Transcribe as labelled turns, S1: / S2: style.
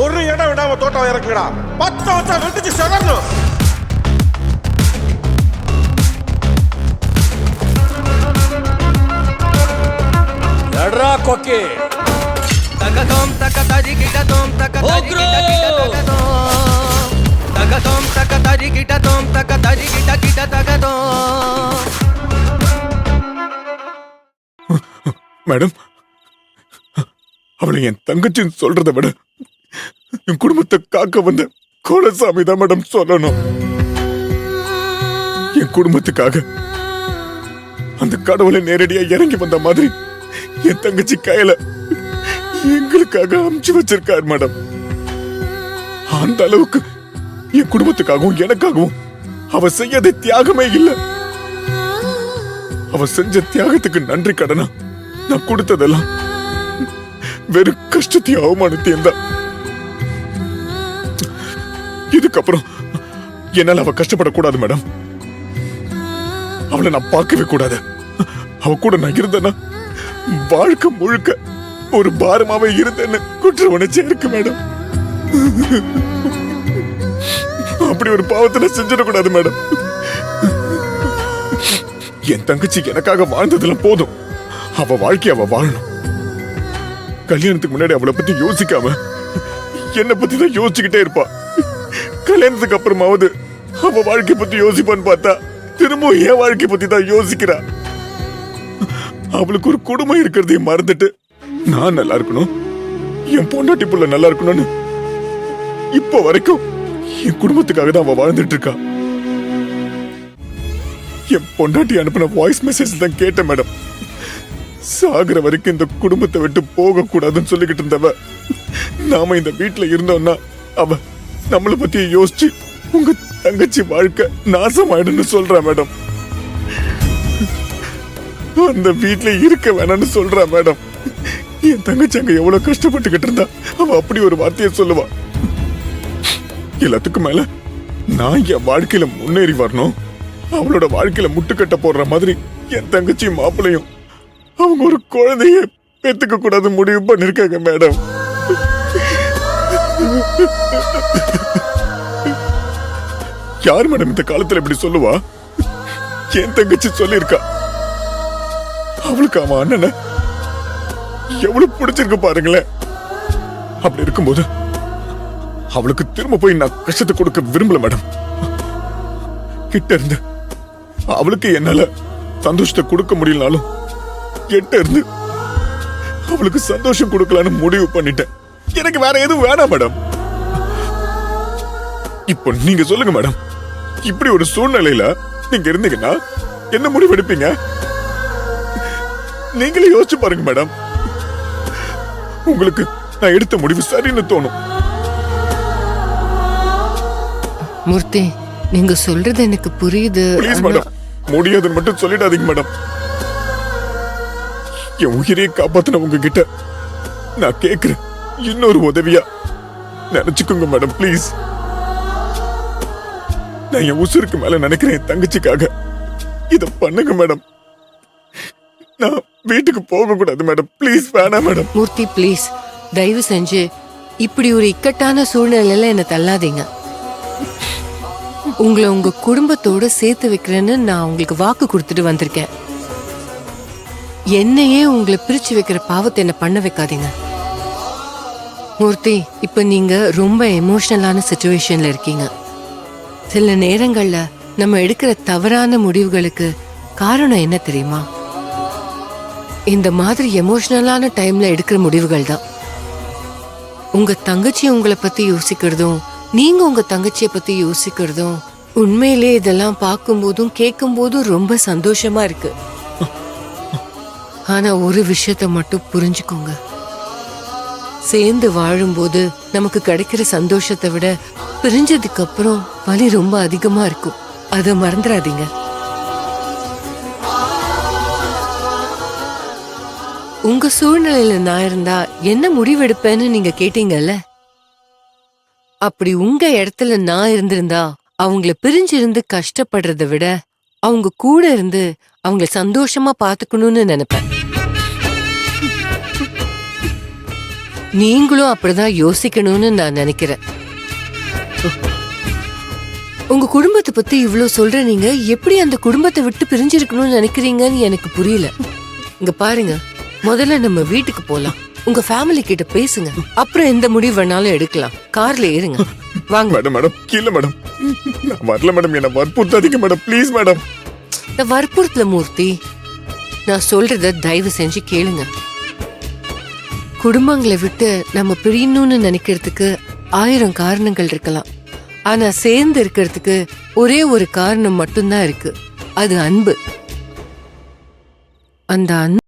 S1: ஒரு இடம் விடாம தோட்டம் இறக்குடா. 10 வருஷம் வெட்டிச்சு செதறணும்.
S2: எட்ரா கொக்கி.
S3: தகதோம் தகதரி கிடதோம் தகதரி கிடதோம் தகதோம் தகதரி கிடதோம் தகதரி கிட தகதோம்.
S4: மேடம், அவளை என் தங்கச்சின்னு சொல்றதை விட என் குடும்பத்தை காக்க வந்த கோலசாமி தான் மேடம் சொல்லணும். என் குடும்பத்துக்காக அந்த கடவுளை நேரடியா இறங்கி வந்த மாதிரி என் தங்கச்சி கையில எங்களுக்காக அமுச்சு வச்சிருக்காரு மேடம். அந்த அளவுக்கு என் குடும்பத்துக்காகவும் எனக்காகவும் அவ செய்யாத தியாகமே இல்ல. அவ செஞ்ச தியாகத்துக்கு நன்றி கடனா நான் கொடுத்ததெல்லாம் வெறும் கஷ்டத்தையும் அவமானத்தையும் தான். இதுக்கப்புறம் என்னால அவ கஷ்டப்படக்கூடாது மேடம். அவளை நான் பார்க்கவே கூடாது. அவ கூட நான் இருந்தேன்னா வாழ்க்கை முழுக்க ஒரு பாரமாவே இருந்தேன்னு குற்ற உணர்ச்சி இருக்கு மேடம். அப்படி ஒரு பாவத்தை செஞ்சிடக்கூடாது மேடம். என் தங்கச்சி எனக்காக வாழ்ந்ததெல்லாம் போதும். அவ வாழ்க்கைய அவ வாழணும். கல்யாணத்துக்கு முன்னாடி அவளை பத்தி யோசிக்காம என்னை பத்தி தான் யோசிச்சுக்கிட்டே இருப்பா. கல்யாணத்துக்கு அப்புறமாவது அவ வாழ்க்கை பத்தி யோசிப்பான்னு பார்த்தா திரும்பவும் என் வாழ்க்கை பத்தி தான் யோசிக்கிறா. அவளுக்கு ஒரு குடும்பம் இருக்கிறதையும் மறந்துட்டு நான் நல்லா இருக்கணும், என் பொண்டாட்டி புள்ள நல்லா இருக்கணும்னு இப்ப வரைக்கும் என் குடும்பத்துக்காக தான் அவ வாழ்ந்துட்டு இருக்கா. என் பொண்டாட்டி அனுப்பின வாய்ஸ் மெசேஜ் தான் கேட்டேன் மேடம். சாகுற வரைக்கும் இந்த குடும்பத்தை விட்டு போக கூடாதுன்னு சொல்லிக்கிட்டு இருந்தவ நாம இந்த வீட்டுல இருந்தோம்னா அவ நம்மளை பத்தி யோசிச்சு உங்க தங்கச்சி வாழ்க்கை நாசமாயிடுன்னு சொல்றா மேடம். அந்த வீட்டுல இருக்க வேணாம்னு சொல்றா மேடம். என் தங்கச்சி அங்க எவ்வளவு கஷ்டப்பட்டுக்கிட்டு இருந்தா அவ அப்படி ஒரு வார்த்தையை சொல்லுவா. எல்லாத்துக்கும் மேல நான் என் வாழ்க்கையில முன்னேறி வரணும், அவளோட வாழ்க்கையில முட்டுக்கட்ட போடுற மாதிரி என் தங்கச்சியும் மாப்பிளையும் அவங்க ஒரு குழந்தைய பெத்துக்க கூடாது முடிவு பண்ணிருக்காங்க மேடம். யார் மேடம் இந்த காலத்துல இப்படி சொல்லுவா? என் தங்கச்சி சொல்லிருக்கா. அவளுக்கு அவன் அண்ணனை எவ்வளவு பிடிச்சிருக்கு பாருங்களேன். அப்படி இருக்கும்போது அவளுக்கு திரும்ப போய் நான் கஷ்டத்தை கொடுக்க விரும்பல மேடம். கிட்ட இருந்து அவளுக்கு என்னால சந்தோஷத்தை கொடுக்க முடியலனாலும் கிட்ட இருந்து அவளுக்கு சந்தோஷம் கொடுக்கலான்னு முடிவு பண்ணிட்டேன். எனக்கு வேற எதுவும் வேணாம் மேடம். இப்போ நீங்க சொல்லுங்க மேடம், இப்படி ஒரு சூழ்நிலையில நீங்க இருந்தீங்கன்னா என்ன முடிவு எடுப்பீங்க? நீங்களே யோசிச்சு பாருங்க மேடம். உங்களுக்கு நான் எடுத்த முடிவு சரின்னு தோணும்.
S5: மூர்த்தி, நீங்க சொல்றது எனக்கு புரியுது.
S4: ப்ளீஸ் மேடம், முடியாதுன்னு மட்டும் சொல்லிடாதீங்க மேடம். என் உயிரையே காப்பாத்தின உங்ககிட்ட நான் கேக்குறேன், இன்னொரு உதவியா நினைச்சுக்கோங்க மேடம் ப்ளீஸ். நான் என் உசுருக்கு மேல நினைக்கிறேன் என் தங்கச்சிக்காக. இத பண்ணுங்க மேடம். நான் வீட்டுக்கு போக கூடாது மேடம். ப்ளீஸ் வேணாம் மேடம்.
S5: மூர்த்தி ப்ளீஸ், தயவு செஞ்சு இப்படி ஒரு இக்கட்டான சூழ்நிலையில என்ன தள்ளாதீங்க. உங்களை உங்க குடும்பத்தோட சேர்த்து வைக்கிறேன்னு நான் உங்களுக்கு வாக்கு கொடுத்துட்டு வந்திருக்கேன். என்னையே உங்களை பிரிச்சு வைக்கிற பாவத்தை என்ன பண்ண வைக்காதீங்க. மூர்த்தி, இப்ப நீங்க ரொம்ப எமோஷனலான சிச்சுவேஷன்ல இருக்கீங்க. சில நேரங்கள்ல நம்ம எடுக்கிற தவறான முடிவுகளுக்கு காரணம் என்ன தெரியுமா? இந்த மாதிரி எமோஷனலான டைம்ல எடுக்கிற முடிவுகள் தான். உங்க தங்கச்சி உங்களை பத்தி யோசிக்கிறதும் நீங்க உங்க தங்கச்சியை பத்தி யோசிக்கிறதும் உண்மையிலே இதெல்லாம் பார்க்கும்போதும் கேட்கும் போதும் ரொம்ப சந்தோஷமா இருக்கு. ஆனா ஒரு விஷயத்த மட்டும் புரிஞ்சுக்கோங்க, சேர்ந்து வாழும்போது நமக்கு கிடைக்கிற சந்தோஷத்தை விட பிரிஞ்சதுக்கு அப்புறம் வலி ரொம்ப அதிகமா இருக்கும். அதை மறந்துடாதீங்க. உங்க சூழ்நிலையில நான் இருந்தா என்ன முடிவெடுப்பேன்னு நீங்க கேட்டீங்கல்ல, அப்படி உங்க இடத்துல நான் இருந்திருந்தா அவங்கள பிரிஞ்சிருந்து கஷ்டப்படுறதை விட அவங்க கூட இருந்து அவங்கள சந்தோஷமா பாத்துக்கணும்னு நினைப்பேன். நீங்களும் அப்படிதான் யோசிக்கணும்னு நான் நினைக்கிறேன். உங்க குடும்பத்தை பத்தி இவ்ளோ சொல்ற நீங்க எப்படி அந்த குடும்பத்தை விட்டு பிரிஞ்சிருக்கணும்னு நினைக்கிறீங்கன்னு எனக்கு புரியல. இங்க பாருங்க, முதல்ல நம்ம வீட்டுக்கு போலாம். உங்க ஃபேமிலி கிட்ட பேசுங்க, அப்புறம் எந்த முடிவு வேணாலும் எடுக்கலாம். கார்ல ஏறுங்க, வாங்க.
S4: மேடம் மேடம் இல்ல மேடம், நான் வரல மேடம். என்ன வற்புறுத்தாதீங்க மேடம், ப்ளீஸ் மேடம்.
S5: இந்த வற்புறுத்தல மூர்த்தி, நான் சொல்றத தயவு செஞ்சு கேளுங்க. குடும்பங்களை விட்டு நம்ம பிரியணும்னு நினைக்கிறதுக்கு 1000 காரணங்கள் இருக்கலாம். ஆனா சேர்ந்து இருக்கிறதுக்கு ஒரே ஒரு காரணம் மட்டும்தான் இருக்கு. அது அன்பு. அந்த அன்பு